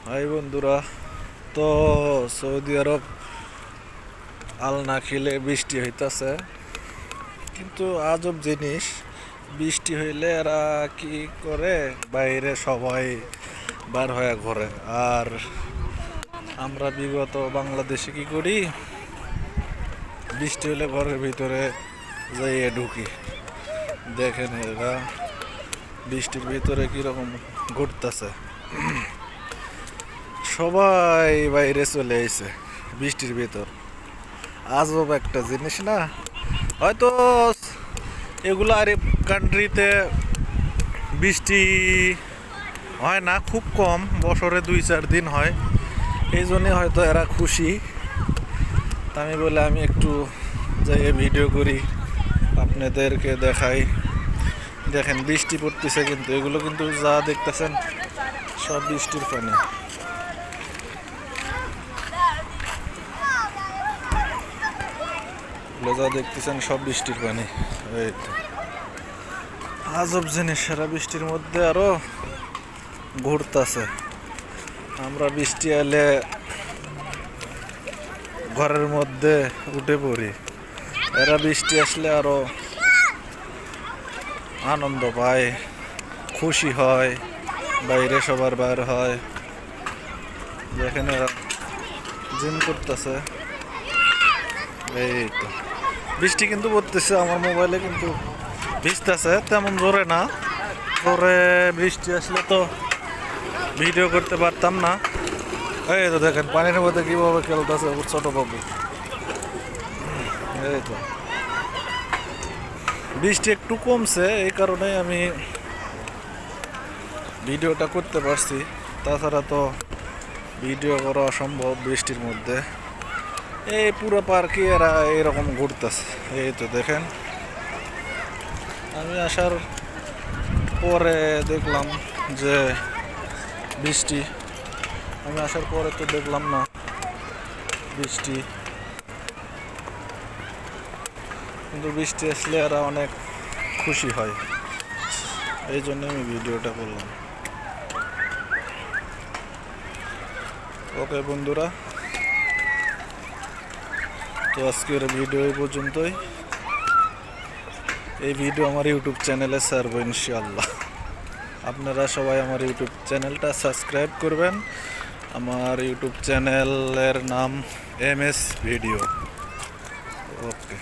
High বন্ধুরা, তো Saudi আরব আল নাখিলে বৃষ্টি হইতাছে, কিন্তু আজব জিনিস, বৃষ্টি হইলে এরা কি করে, বাইরে সবাই বার হয়ে ঘরে। আর আমরা বিগত বাংলাদেশে কি করি, বৃষ্টি হলে ঘরের ভিতরে যাইয়ে ঢুকি। দেখেন এরা বৃষ্টির ভিতরে কিরকম ঘুরতেছে, সবাই বাইরে চলে আইছে বৃষ্টির ভিতর। আজব একটা জিনিস না? হয়তো এগুলো আরব কান্ট্রিতে বৃষ্টি হয় না, খুব কম, বছরে 2-4 দিন হয়, এই জন্যে হয়তো এরা খুশি। তা আমি বলে আমি একটু যাই ভিডিও করি, আপনাদেরকে দেখাই। দেখেন বৃষ্টি পড়তেছে, কিন্তু এগুলো কিন্তু যা দেখতেছেন সব বৃষ্টির পানি। যা দেখতেছেন সব বৃষ্টির পানি। এই তো আজব জিনিস, সারা বৃষ্টির মধ্যে আরো ঘুরতেছে। আমরা বৃষ্টি এলে ঘরের মধ্যে উঠে পড়ি, এরা বৃষ্টি আসলে আরো আনন্দ পায়, খুশি হয়, বাইরে সবার বাইর হয়। দেখেন এরা জিম করতেছে। এই তো বৃষ্টি কিন্তু পড়তেছে, আমার মোবাইলে কিন্তু ভিজতেছে, তেমন জোরে না। জোরে বৃষ্টি আসলে তো ভিডিও করতে পারতাম না। এই তো দেখেন পানির মধ্যে কিভাবে খেলতেছে ছোট বাবু। এই তো বৃষ্টি একটু কমছে, এই কারণে আমি ভিডিওটা করতে পারছি, তাছাড়া তো ভিডিও করা অসম্ভব বৃষ্টির মধ্যে। এই পুরো পার্কে এরা এরকম ঘুরতেছে। এই তো দেখেন, আমি আসার পরে দেখলাম যে বৃষ্টি, আমি আসার পরে তো দেখলাম না বৃষ্টি, কিন্তু বৃষ্টি আসলে এরা অনেক খুশি হয়, এই জন্য আমি ভিডিওটা করলাম। ওকে বন্ধুরা, তো আজকের ভিডিও এই পর্যন্তই। এই ভিডিও আমার ইউটিউব চ্যানেলে ছাড়বো ইনশাআল্লাহ। আপনারা সবাই আমার ইউটিউব চ্যানেলটা সাবস্ক্রাইব করবেন। আমার ইউটিউব চ্যানেলের নাম MS ভিডিও। ওকে।